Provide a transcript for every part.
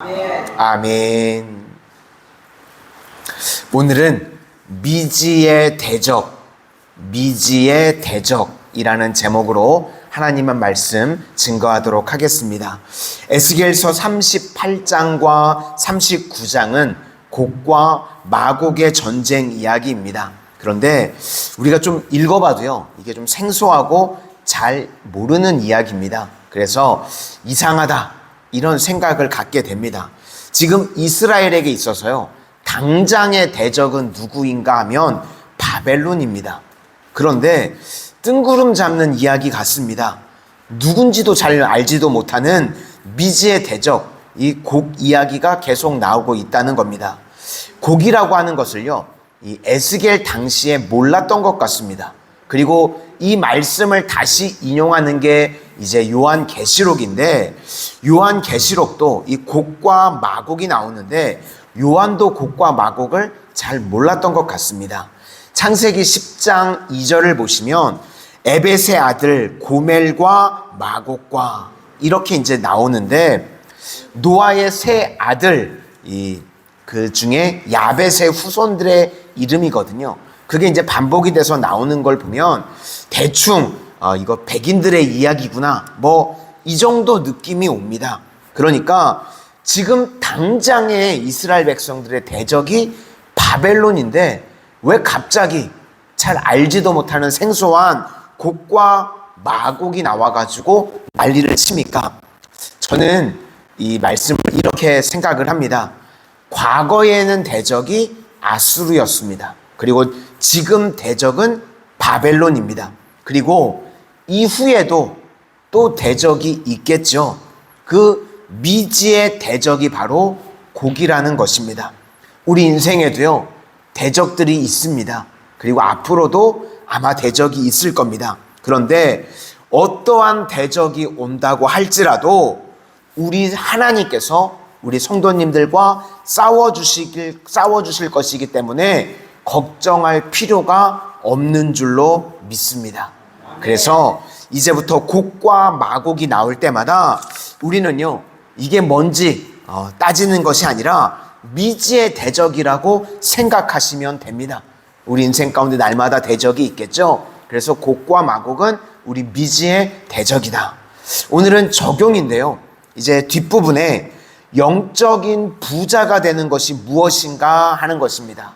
아멘. 오늘은 미지의 대적이라는 제목으로 하나님의 말씀 증거하도록 하겠습니다. 에스겔서 38장과 39장은 곡과 마곡의 전쟁 이야기입니다. 그런데 우리가 좀 읽어봐도요, 이게 좀 생소하고 잘 모르는 이야기입니다. 그래서 이상하다, 이런 생각을 갖게 됩니다. 지금 이스라엘에게 있어서요, 당장의 대적은 누구인가 하면 바벨론입니다. 그런데 뜬구름 잡는 이야기 같습니다. 누군지도 잘 알지도 못하는 미지의 대적, 이 곡 이야기가 계속 나오고 있다는 겁니다. 곡이라고 하는 것을요, 이 에스겔 당시에 몰랐던 것 같습니다. 그리고 이 말씀을 다시 인용하는 게 이제 요한계시록인데, 요한계시록도 이 곡과 마곡이 나오는데 요한도 곡과 마곡을 잘 몰랐던 것 같습니다. 창세기 10장 2절을 보시면 에벳의 아들 고멜과 마곡과 이렇게 이제 나오는데, 노아의 세 아들, 그 중에 야벳의 후손들의 이름이거든요. 그게 이제 반복이 돼서 나오는 걸 보면 대충 이거 백인들의 이야기구나, 뭐 이 정도 느낌이 옵니다. 그러니까 지금 당장의 이스라엘 백성들의 대적이 바벨론인데 왜 갑자기 잘 알지도 못하는 생소한 곡과 마곡이 나와가지고 난리를 칩니까? 저는 이 말씀을 이렇게 생각을 합니다. 과거에는 대적이 아수르였습니다. 그리고 지금 대적은 바벨론입니다. 그리고 이후에도 또 대적이 있겠죠. 그 미지의 대적이 바로 곡이라는 것입니다. 우리 인생에도요, 대적들이 있습니다. 그리고 앞으로도 아마 대적이 있을 겁니다. 그런데 어떠한 대적이 온다고 할지라도 우리 하나님께서 우리 성도님들과 싸워주실 것이기 때문에 걱정할 필요가 없는 줄로 믿습니다. 그래서 이제부터 곡과 마곡이 나올 때마다 우리는요, 이게 뭔지 따지는 것이 아니라 미지의 대적이라고 생각하시면 됩니다. 우리 인생 가운데 날마다 대적이 있겠죠. 그래서 곡과 마곡은 우리 미지의 대적이다. 오늘은 적용인데요, 이제 뒷부분에 영적인 부자가 되는 것이 무엇인가 하는 것입니다.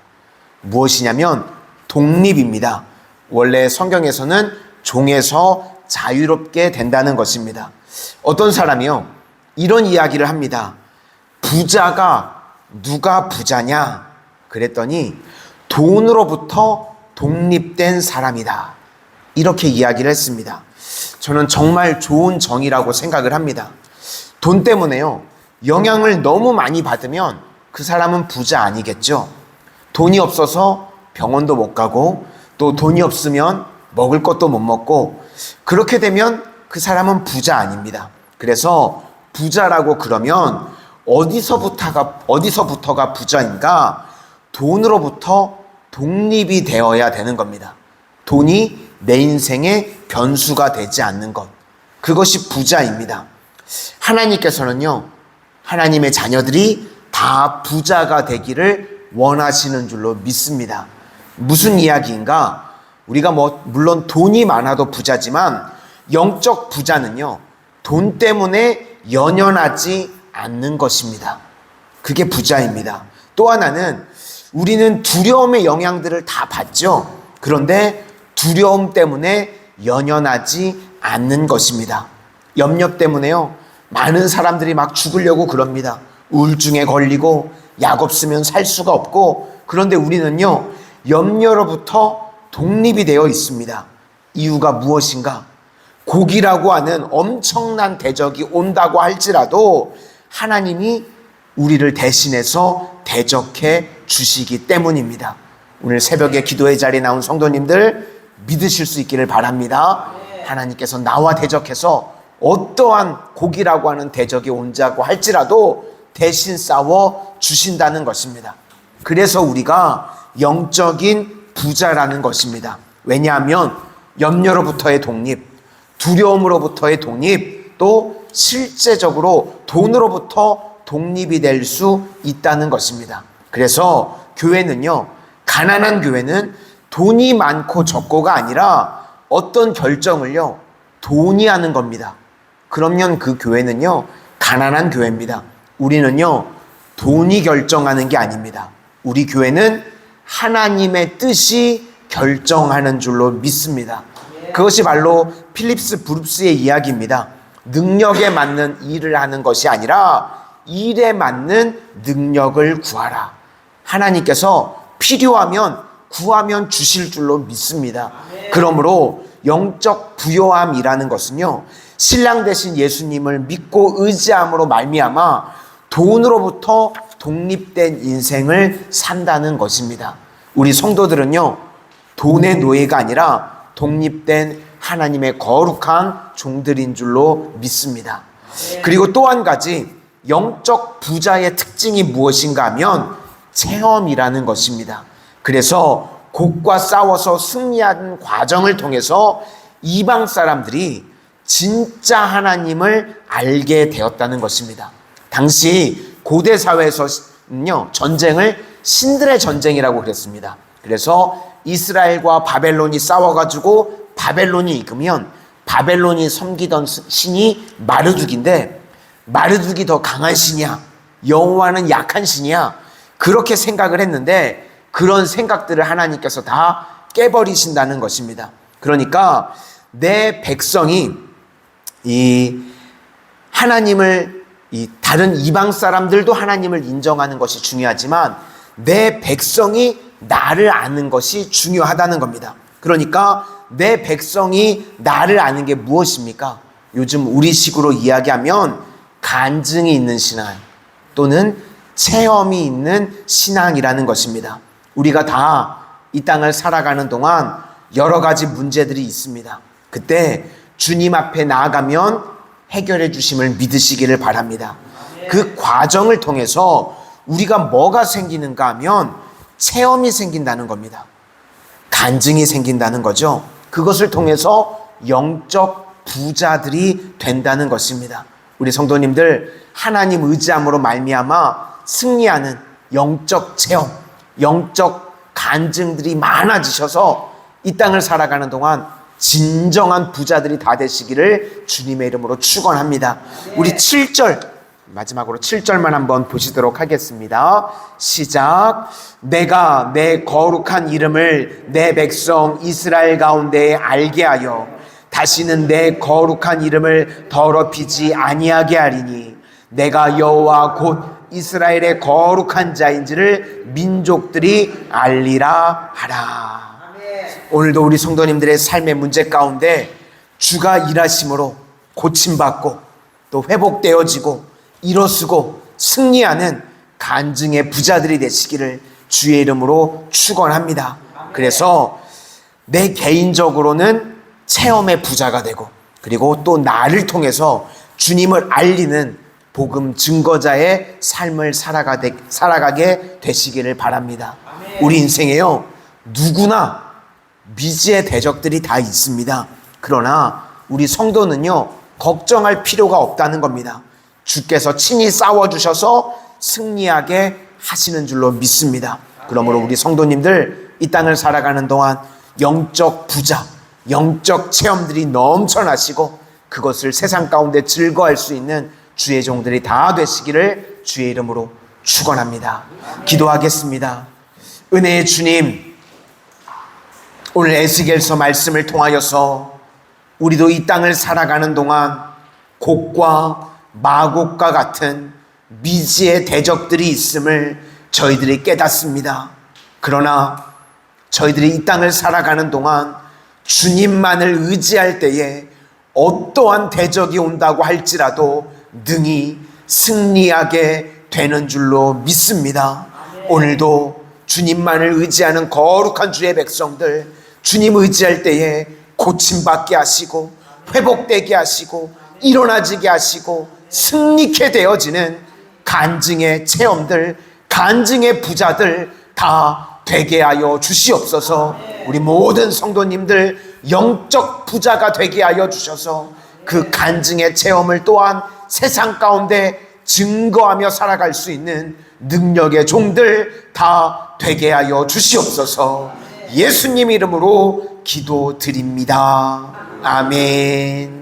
무엇이냐면 독립입니다. 원래 성경에서는 종에서 자유롭게 된다는 것입니다. 어떤 사람이요, 이런 이야기를 합니다. 부자가 누가 부자냐? 그랬더니 돈으로부터 독립된 사람이다, 이렇게 이야기를 했습니다. 저는 정말 좋은 정의라고 생각을 합니다. 돈 때문에요, 영향을 너무 많이 받으면 그 사람은 부자 아니겠죠. 돈이 없어서 병원도 못 가고, 또 돈이 없으면 먹을 것도 못 먹고, 그렇게 되면 그 사람은 부자 아닙니다. 그래서 부자라고 그러면 어디서부터가 부자인가? 돈으로부터 독립이 되어야 되는 겁니다. 돈이 내 인생의 변수가 되지 않는 것, 그것이 부자입니다. 하나님께서는요, 하나님의 자녀들이 다 부자가 되기를 원하시는 줄로 믿습니다. 무슨 이야기인가? 우리가 물론 돈이 많아도 부자지만 영적 부자는요, 돈 때문에 연연하지 않는 것입니다. 그게 부자입니다. 또 하나는 우리는 두려움의 영향들을 다 받죠. 그런데 두려움 때문에 연연하지 않는 것입니다. 염려 때문에요, 많은 사람들이 막 죽으려고 그럽니다. 우울증에 걸리고 약 없으면 살 수가 없고. 그런데 우리는요, 염려로부터 독립이 되어 있습니다. 이유가 무엇인가? 곡이라고 하는 엄청난 대적이 온다고 할지라도 하나님이 우리를 대신해서 대적해 주시기 때문입니다. 오늘 새벽에 기도의 자리에 나온 성도님들 믿으실 수 있기를 바랍니다. 하나님께서 나와 대적해서 어떠한 곡이라고 하는 대적이 온다고 할지라도 대신 싸워 주신다는 것입니다. 그래서 우리가 영적인 부자라는 것입니다. 왜냐하면 염려로부터의 독립, 두려움으로부터의 독립, 또 실제적으로 돈으로부터 독립이 될 수 있다는 것입니다. 그래서 교회는요, 가난한 교회는 돈이 많고 적고가 아니라 어떤 결정을요, 돈이 하는 겁니다. 그러면 그 교회는요, 가난한 교회입니다. 우리는요, 돈이 결정하는 게 아닙니다. 우리 교회는 하나님의 뜻이 결정하는 줄로 믿습니다. 그것이 바로 필립스 브룩스의 이야기입니다. 능력에 맞는 일을 하는 것이 아니라 일에 맞는 능력을 구하라. 하나님께서 필요하면 구하면 주실 줄로 믿습니다. 그러므로 영적 부요함이라는 것은요, 신랑 되신 예수님을 믿고 의지함으로 말미암아 돈으로부터 독립된 인생을 산다는 것입니다. 우리 성도들은요, 돈의 노예가 아니라 독립된 하나님의 거룩한 종들인 줄로 믿습니다. 그리고 또 한 가지 영적 부자의 특징이 무엇인가 하면 체험이라는 것입니다. 그래서 곡과 싸워서 승리하는 과정을 통해서 이방 사람들이 진짜 하나님을 알게 되었다는 것입니다. 당시 고대 사회에서는요, 전쟁을 신들의 전쟁이라고 그랬습니다. 그래서 이스라엘과 바벨론이 싸워가지고 바벨론이 이기면 바벨론이 섬기던 신이 마르둑인데, 마르둑이 더 강한 신이야, 여호와는 약한 신이야, 그렇게 생각을 했는데 그런 생각들을 하나님께서 다 깨버리신다는 것입니다. 그러니까 내 백성이 이 하나님을, 이 다른 이방 사람들도 하나님을 인정하는 것이 중요하지만 내 백성이 나를 아는 것이 중요하다는 겁니다. 그러니까 내 백성이 나를 아는 게 무엇입니까? 요즘 우리식으로 이야기하면 간증이 있는 신앙 또는 체험이 있는 신앙이라는 것입니다. 우리가 다 이 땅을 살아가는 동안 여러 가지 문제들이 있습니다. 그때 주님 앞에 나아가면 해결해 주심을 믿으시기를 바랍니다. 그 과정을 통해서 우리가 뭐가 생기는가 하면 체험이 생긴다는 겁니다. 간증이 생긴다는 거죠. 그것을 통해서 영적 부자들이 된다는 것입니다. 우리 성도님들, 하나님 의지함으로 말미암아 승리하는 영적 체험, 영적 간증들이 많아지셔서 이 땅을 살아가는 동안 진정한 부자들이 다 되시기를 주님의 이름으로 축원합니다. 우리 7절, 마지막으로 7절만 한번 보시도록 하겠습니다. 시작. 내가 내 거룩한 이름을 내 백성 이스라엘 가운데 알게 하여 다시는 내 거룩한 이름을 더럽히지 아니하게 하리니 내가 여호와 곧 이스라엘의 거룩한 자인지를 민족들이 알리라 하라. 오늘도 우리 성도님들의 삶의 문제 가운데 주가 일하심으로 고침받고 또 회복되어지고 일어서고 승리하는 간증의 부자들이 되시기를 주의 이름으로 축원합니다. 그래서 내 개인적으로는 체험의 부자가 되고, 그리고 또 나를 통해서 주님을 알리는 복음 증거자의 삶을 살아가게 되시기를 바랍니다. 우리 인생에요, 누구나 미지의 대적들이 다 있습니다. 그러나 우리 성도는요, 걱정할 필요가 없다는 겁니다. 주께서 친히 싸워주셔서 승리하게 하시는 줄로 믿습니다. 그러므로 우리 성도님들, 이 땅을 살아가는 동안 영적 부자, 영적 체험들이 넘쳐나시고 그것을 세상 가운데 즐거워할 수 있는 주의 종들이 다 되시기를 주의 이름으로 축원합니다. 기도하겠습니다. 은혜의 주님, 오늘 에스겔서 말씀을 통하여서 우리도 이 땅을 살아가는 동안 곡과 마곡과 같은 미지의 대적들이 있음을 저희들이 깨닫습니다. 그러나 저희들이 이 땅을 살아가는 동안 주님만을 의지할 때에 어떠한 대적이 온다고 할지라도 능히 승리하게 되는 줄로 믿습니다. 오늘도 주님만을 의지하는 거룩한 주의 백성들, 주님 의지할 때에 고침받게 하시고 회복되게 하시고 일어나지게 하시고 승리케 되어지는 간증의 체험들, 간증의 부자들 다 되게 하여 주시옵소서. 우리 모든 성도님들 영적 부자가 되게 하여 주셔서 그 간증의 체험을 또한 세상 가운데 증거하며 살아갈 수 있는 능력의 종들 다 되게 하여 주시옵소서. 예수님 이름으로 기도드립니다. 아멘.